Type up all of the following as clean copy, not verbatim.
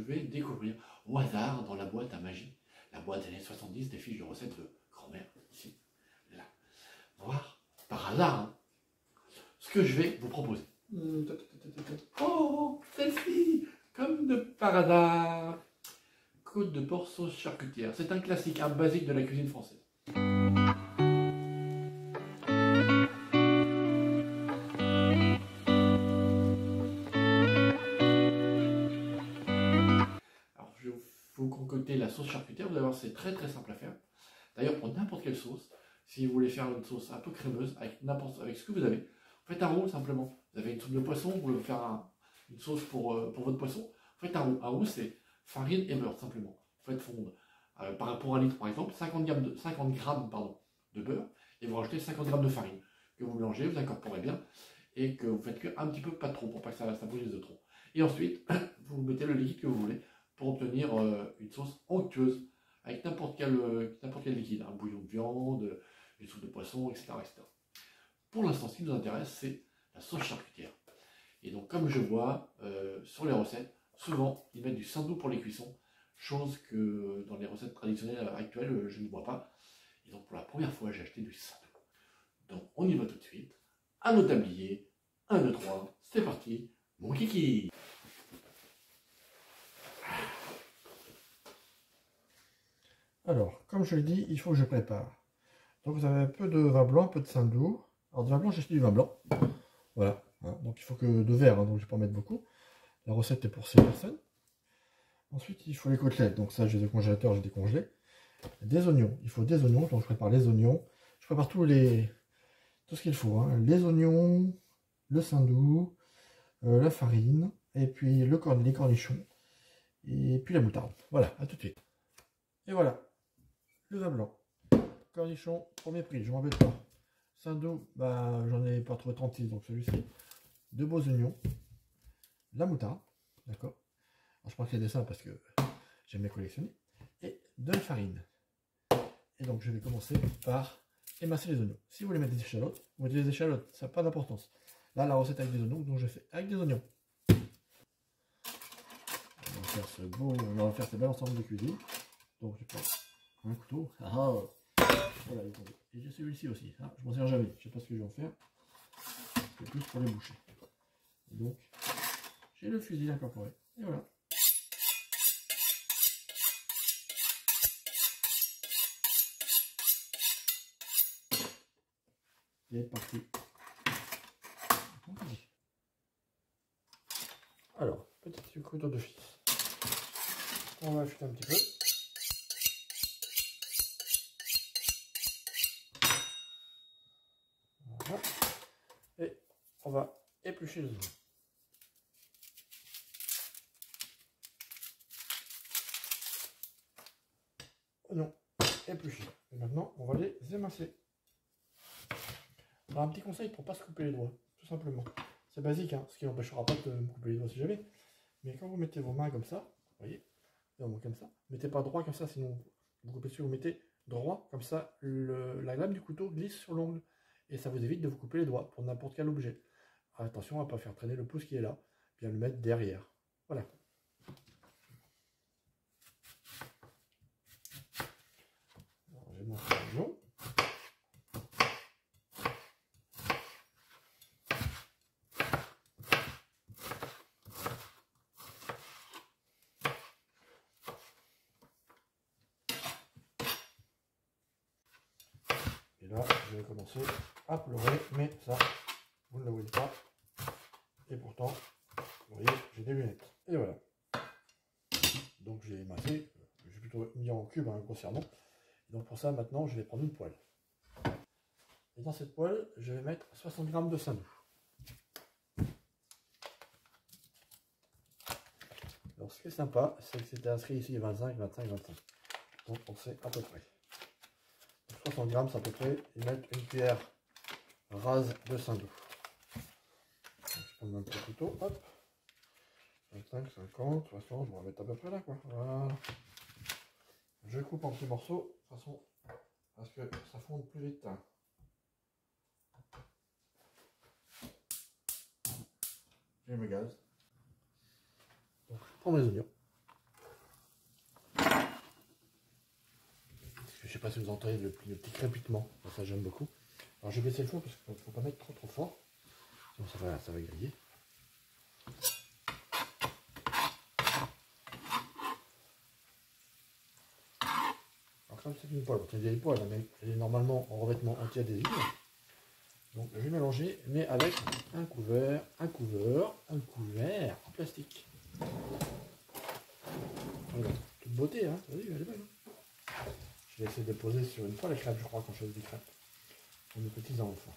vais découvrir au hasard dans la boîte à magie, la boîte des années 70 des fiches de recettes de grand-mère, ici, là. Voir, par hasard, hein, ce que je vais vous proposer. Oh, celle-ci, comme de par hasard. Côte de porc sauce charcutière. C'est un classique, un basique de la cuisine française. Alors, je vais vous concocter la sauce charcutière. Vous allez voir, c'est très très simple à faire. D'ailleurs, pour n'importe quelle sauce, si vous voulez faire une sauce un peu crémeuse, avec ce que vous avez, faites un roux simplement. Vous avez une soupe de poisson, vous voulez faire une sauce pour votre poisson, faites un roux. Un roux, c'est farine et beurre simplement. Faites fondre pour un litre par exemple 50 grammes de beurre et vous rajoutez 50 grammes de farine que vous mélangez, vous incorporez bien et que vous faites cuire un petit peu, pas trop, pour pas que ça bouge de trop. Et ensuite, vous mettez le liquide que vous voulez pour obtenir une sauce onctueuse avec n'importe quel liquide, un bouillon de viande, une soupe de poisson, etc. etc. Pour l'instant, ce qui nous intéresse, c'est la sauce charcutière. Et donc, comme je vois sur les recettes, souvent, ils mettent du sandou pour les cuissons, chose que dans les recettes traditionnelles actuelles, je ne vois pas. Et donc, pour la première fois, j'ai acheté du sandou. Donc, on y va tout de suite. À nos tabliers. 1, 2, 3, c'est parti, mon kiki. Alors, comme je l'ai dit, il faut que je prépare. Donc vous avez un peu de vin blanc, un peu de sandou. Alors du vin blanc, j'ai acheté du vin blanc. Voilà. Hein. Donc il faut que 2 verres, hein, donc je ne vais pas en mettre beaucoup. La recette est pour 6 personnes. Ensuite, il faut les côtelettes. Donc ça, j'ai des congélateurs, j'ai décongelé. Des oignons. Il faut des oignons. Donc je prépare les oignons. Je prépare tout ce qu'il faut. Hein. Les oignons, le sandou, la farine, et puis les cornichons, et puis la moutarde. Voilà, à tout de suite. Et voilà, le vin blanc. Cornichon, premier prix, je m'en m'embête pas. Sandou, bah, j'en ai pas trouvé 36, donc celui-ci. 2 beaux oignons. La moutarde, d'accord. Je prends que les dessins parce que j'aime bien collectionner. Et de la farine. Et donc je vais commencer par émincer les oignons. Si vous voulez mettre des échalotes, vous mettez des échalotes, ça n'a pas d'importance. Là, la recette avec des oignons, donc je fais avec des oignons. On va faire ce beau, on va faire ce bel ensemble de cuisine. Donc je prends un couteau. Voilà, et j'ai celui-ci aussi. Ah, je m'en sers jamais. Je sais pas ce que je vais en faire. C'est plus pour les boucher. Et donc, j'ai le fusil incorporé. Et voilà. Et parti. Alors, petit couteau de fils. On va affûter un petit peu. Voilà. Et on va éplucher les oignons. Oignons épluchés. Et maintenant, on va les émincer. Alors, un petit conseil pour ne pas se couper les doigts, tout simplement. C'est basique, hein, ce qui n'empêchera pas de me couper les doigts si jamais. Mais quand vous mettez vos mains comme ça, vous voyez, comme ça, mettez pas droit comme ça, sinon vous coupez dessus, vous mettez droit, comme ça, la lame du couteau glisse sur l'ongle. Et ça vous évite de vous couper les doigts pour n'importe quel objet. Alors, attention à ne pas faire traîner le pouce qui est là, bien le mettre derrière. Voilà. Alors, j'ai mon oignon. Et là, je vais commencer à pleurer, mais ça, vous ne le voyez pas. Et pourtant, vous voyez, j'ai des lunettes. Et voilà. Donc j'ai émincé, j'ai plutôt mis en cube, hein, grossièrement. Et donc pour ça, maintenant, je vais prendre une poêle. Et dans cette poêle, je vais mettre 60 g de sandou. Alors ce qui est sympa, c'est que c'était inscrit ici 25, 25, 25. Donc on sait à peu près. 60 g, c'est à peu près, et mettre une cuillère rase de sandou. Donc, je prends un petit couteau, hop. 25, 50, 60, je vais remettre à peu près là, quoi. Voilà. Je coupe en petits morceaux, de toute façon, parce que ça fonde plus vite. J'ai mes gaz. Donc, je prends mes oignons. sais pas si vous entendez le petit crépitement, ça j'aime beaucoup. Alors je vais baisser le feu parce qu'il ne faut pas mettre trop fort, sinon ça va griller. Alors comme c'est une poêle, c'est une vieille poêle, mais elle est normalement en revêtement anti-adhésif. Donc je vais mélanger, mais avec un couvert en plastique. Regarde, toute beauté, hein, vous voyez, elle est belle. Hein, je vais essayer de poser sur une poêle à crêpes, je crois, quand je fais des crêpes. Pour mes petits enfants.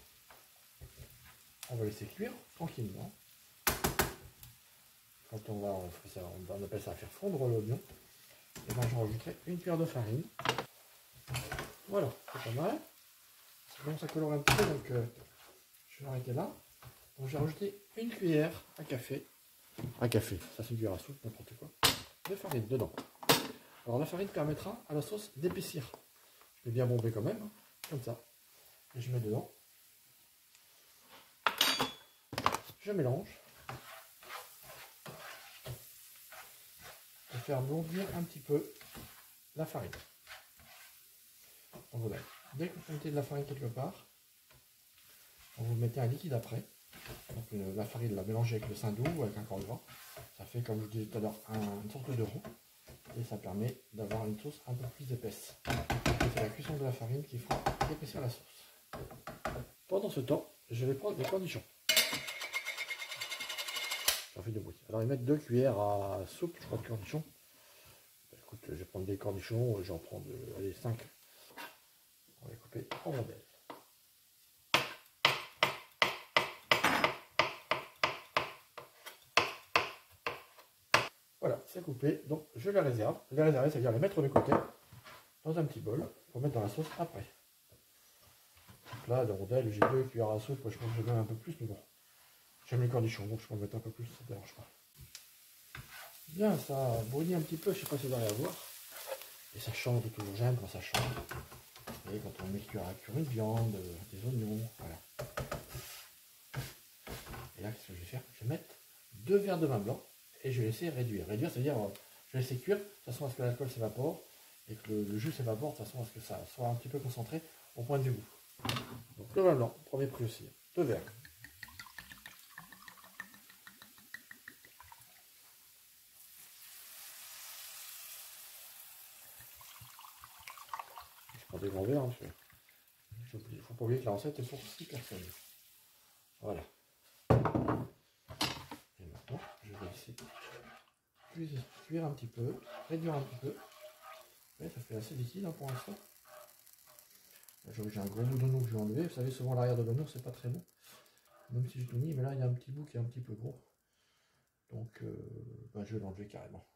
On va laisser cuire tranquillement. Quand on appelle ça faire fondre l'oignon. Et ben je rajouterai une cuillère de farine. Voilà, c'est pas mal. Bon, ça colore un petit peu, donc je vais arrêter là. Donc j'ai rajouté une cuillère à café. Ça c'est une cuillère à soupe, n'importe quoi. De farine dedans. Alors la farine permettra à la sauce d'épaissir. Je vais bien bomber quand même, hein, comme ça. Et je mets dedans. Je mélange. Et faire bondir un petit peu la farine. Donc voilà. Dès que vous mettez de la farine quelque part, vous mettez un liquide après. Donc la farine la mélanger avec le sein doux ou avec un corps gras. Ça fait, comme je disais tout à l'heure, une sorte de roux. Et ça permet d'avoir une sauce un peu plus épaisse. C'est la cuisson de la farine qui fera épaissir la sauce. Pendant ce temps, je vais prendre des cornichons. Ça fait du bruit. Alors, ils mettent 2 cuillères à soupe, je crois, de cornichons. Écoute, je vais prendre des cornichons, j'en prends allez, 5. On va les couper en rondelles. Voilà, c'est coupé. Donc, je les réserve. Les réserver, c'est-à-dire les mettre de côté dans un petit bol pour mettre dans la sauce après. Donc là, de rondelles, j'ai 2 cuillères à soupe. Je pense que je vais mettre un peu plus, mais bon. J'aime les cornichons, donc je peux en mettre un peu plus, ça ne dérange pas. Bien, ça brunit un petit peu, je ne sais pas si vous allez voir. Et ça chante toujours, j'aime quand ça chante. Et quand on met cuire une viande, des oignons, voilà. Et là, qu'est-ce que je vais faire? Je vais mettre 2 verres de vin blanc et je vais laisser réduire. Réduire, c'est-à-dire, je vais laisser cuire de façon à ce que l'alcool s'évapore et que le jus s'évapore de façon à ce que ça soit un petit peu concentré au point du goût. Donc le vin blanc, premier prix aussi, 2 verres. Des grands verres, hein, il ne faut pas oublier que la recette est pour 6 personnes. Voilà. Et maintenant, je vais laisser cuire un petit peu, réduire un petit peu. Ouais, ça fait assez liquide hein, pour l'instant. J'ai un gros bout d'oignon que je vais enlever. Vous savez, souvent l'arrière de l'oignon, c'est pas très bon. Même si j'ai tout mis, mais là, il y a un petit bout qui est un petit peu gros. Donc, je vais l'enlever carrément.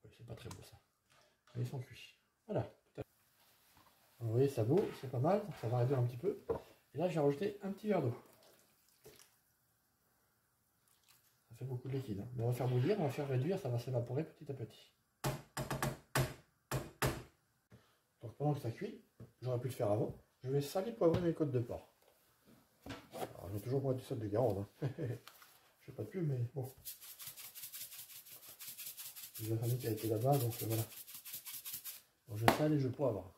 Ouais, c'est pas très beau ça. Mais ils sont cuits. Voilà. Vous voyez, ça vaut, c'est pas mal, ça va réduire un petit peu. Et là, j'ai rajouté un petit verre d'eau. Ça fait beaucoup de liquide. Hein. Mais on va faire bouillir, on va faire réduire, ça va s'évaporer petit à petit. Donc pendant que ça cuit, j'aurais pu le faire avant, je vais saler poivrer mes côtes de porc. Alors, je vais toujours boire du sel de Guérande. Hein. Je sais pas de pub, mais bon. J'ai la famille qui a été là-bas, donc voilà. Donc je sale et je poivre.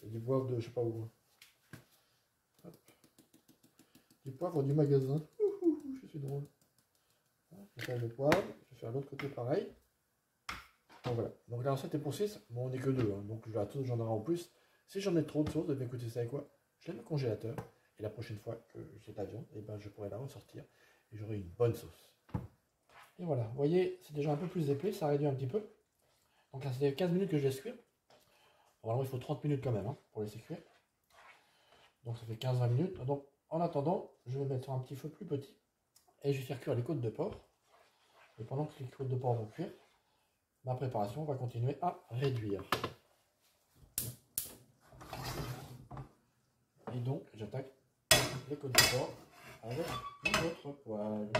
C'est du poivre de je sais pas où. Hop. Du poivre du magasin. Je suis drôle. Je vais faire le poivre, je vais faire l'autre côté pareil. Donc voilà. Donc la recette est pour 6, bon on n'est que 2, hein. Donc j'en aurai en plus. Si j'en ai trop de sauce, bien écoutez, vous savez quoi? Je la mets au congélateur. Et la prochaine fois que j'ai de la viande, et ben je pourrai la ressortir. Et j'aurai une bonne sauce. Et voilà, vous voyez, c'est déjà un peu plus épais, ça réduit un petit peu. Donc là, c'est 15 minutes que je laisse cuire. Normalement, il faut 30 minutes quand même hein, pour laisser cuire. Donc ça fait 15-20 minutes. Donc en attendant, je vais mettre sur un petit feu plus petit. Et je vais faire cuire les côtes de porc. Et pendant que les côtes de porc vont cuire, ma préparation va continuer à réduire. Et donc, j'attaque les côtes de porc avec une autre poêle.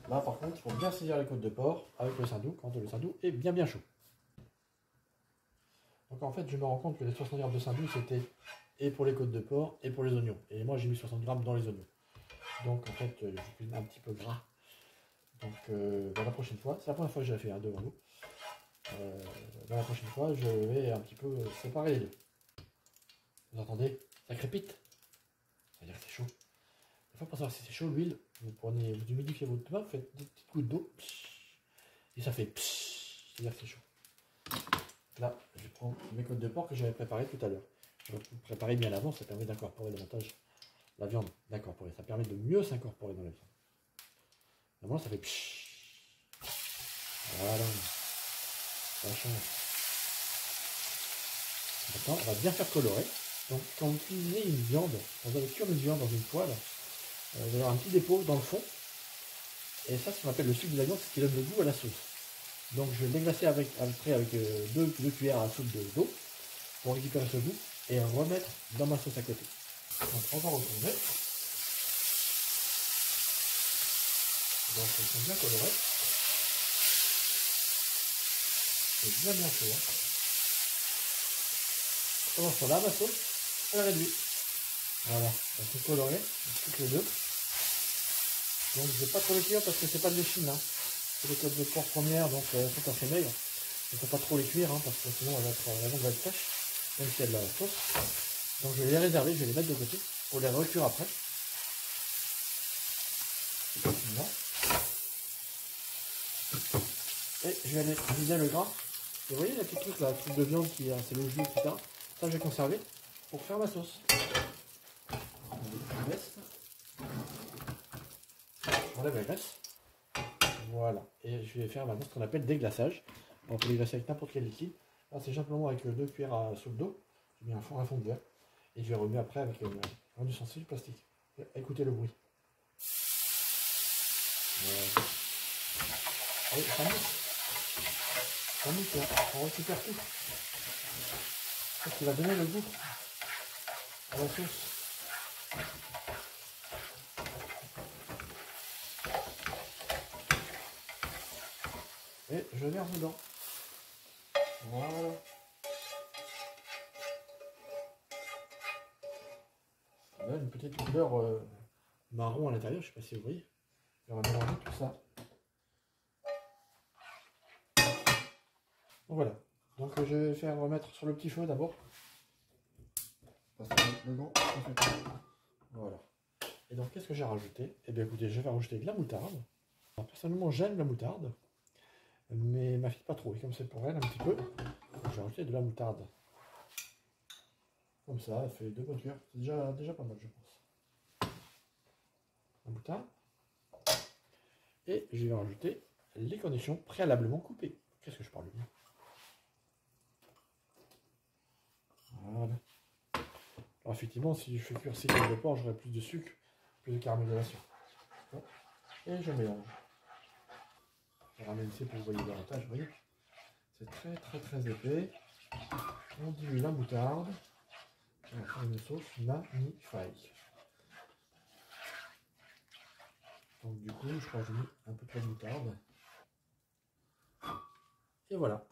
Là, par contre, il faut bien saisir les côtes de porc avec le sein doux quand le sein doux est bien chaud. Donc en fait, je me rends compte que les 60 g de sein doux, c'était et pour les côtes de porc et pour les oignons. Et moi, j'ai mis 60 g dans les oignons. Donc en fait, je cuisine un petit peu gras. Donc la prochaine fois, c'est la première fois que j'ai fait devant vous. Dans la prochaine fois, je vais un petit peu séparer les deux. Vous entendez? Ça crépite. Ça veut dire que c'est chaud. Des fois, pour savoir si c'est chaud, l'huile, vous humidifiez votre main, vous faites des petites gouttes d'eau. Et ça fait pshhh, c'est-à-dire que c'est chaud. Là, je prends mes côtes de porc que j'avais préparées tout à l'heure. Je vais préparer bien à l'avance, ça permet d'incorporer davantage la viande. D'incorporer, ça permet de mieux s'incorporer dans la viande. Normalement, ça fait pshhh. Voilà. Ça change. Maintenant, on va bien faire colorer. Donc, quand vous cuisinez une viande, quand vous allez cuire une viande dans une poêle, vous allez avoir un petit dépôt dans le fond. Et ça, ce qu'on appelle le sucre de la viande, c'est ce qui donne le goût à la sauce. Donc, je vais déglacer avec 2 cuillères à soupe d'eau pour récupérer ce goût et remettre dans ma sauce à côté. Donc, on va retourner. Donc, ils sont bien colorés. C'est bien chaud. Hein. Pendant ce temps-là, ma sauce, elle réduit. Voilà, elles sont colorées, toutes les deux. Donc je ne vais pas trop les cuire parce que c'est pas de l'échine. Hein. C'est des côtes de porc première, donc elles sont assez maigres. Il ne faut pas trop les cuire hein, parce que sinon la viande va être sèche, même s'il y a de la sauce. Donc je vais les réserver, je vais les mettre de côté pour les recuire après. Voilà. Et je vais aller vider le gras. Et vous voyez la petite truc là, la truc de viande qui c'est le jus, etc. Ça je vais conserver pour faire ma sauce. J'enlève la graisse. Voilà. Et je vais faire maintenant ce qu'on appelle déglaçage. On peut déglacer avec n'importe quel liquide. Là, c'est simplement avec 2 cuillères à soupe d'eau. J'ai mis un fond de verre. Et je vais remuer après avec un ustensile plastique. Écoutez le bruit. Voilà. Et ça mousse. Ça mousse, là. On récupère tout. C'est ce qui va donner le goût à la sauce. Et je verse dedans. Voilà. Là, une petite couleur marron à l'intérieur, je ne sais pas si vous voyez. On va mélanger tout ça. Donc voilà. Donc je vais faire remettre sur le petit feu d'abord. Le gant. Voilà. Et donc qu'est-ce que j'ai rajouté? Eh bien écoutez, je vais rajouter de la moutarde. Alors, personnellement, j'aime la moutarde. Mais ma fille pas trop, et comme c'est pour elle un petit peu, j'ai rajouté de la moutarde. Comme ça, elle fait 2 bonnes cuillères. C'est déjà pas mal, je pense. La moutarde. Et je vais rajouter les cornichons préalablement coupés. Qu'est-ce que je parle bien? Voilà. Alors effectivement, si je fais cuire 6 côtes de porc, j'aurai plus de sucre, plus de caramélisation. Et je mélange. Je ramène ici pour que vous voyez davantage, vous voyez. C'est très épais. On dilue la moutarde. Et on fait une sauce magnifique. Donc du coup, je crois que j'ai mis un peu trop de moutarde. Et voilà.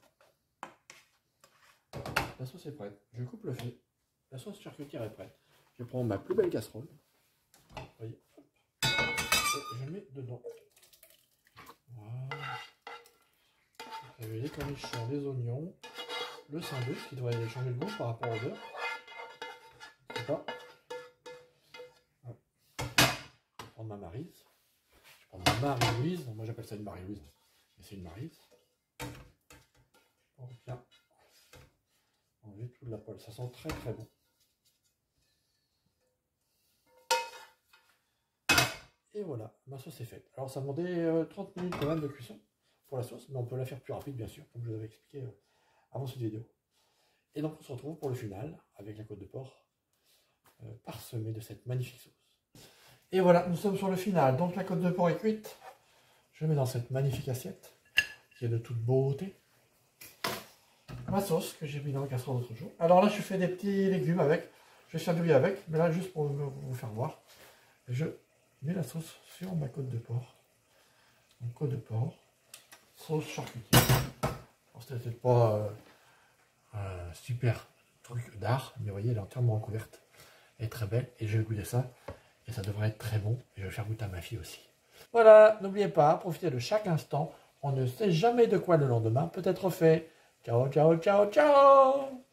La sauce est prête. Je coupe le feu. La sauce charcutière est prête. Je prends ma plus belle casserole. Vous voyez. Et je mets dedans. Voilà. Vous avez les cornichons, les oignons, le cindeux, qui devrait changer le goût par rapport au beurre. Je sais pas. Voilà. Je vais prendre ma maryse. Je vais prendre ma Marie-Louise. Moi j'appelle ça une Marie-Louise, mais c'est une maryse. On vient enlever toute la poêle. Ça sent très bon. Et voilà, ma sauce est faite. Alors ça demandait 30 minutes quand même de cuisson pour la sauce, mais on peut la faire plus rapide bien sûr, comme je vous avais expliqué avant cette vidéo. Et donc on se retrouve pour le final avec la côte de porc parsemée de cette magnifique sauce. Et voilà, nous sommes sur le final. Donc la côte de porc est cuite. Je mets dans cette magnifique assiette qui est de toute beauté. Ma sauce que j'ai mis dans le casserole l'autre jour. Alors là je fais des petits légumes avec. Je vais faire du riz avec, mais là juste pour vous faire voir. Je mets la sauce sur ma côte de porc. Donc côte de porc, sauce charcutière. C'était peut-être pas un super truc d'art, mais vous voyez, elle est entièrement recouverte. Elle est très belle et je vais goûter ça. Et ça devrait être très bon. Et je vais faire goûter à ma fille aussi. Voilà, n'oubliez pas, profitez de chaque instant On ne sait jamais de quoi le lendemain peut être fait. Ciao, ciao, ciao, ciao!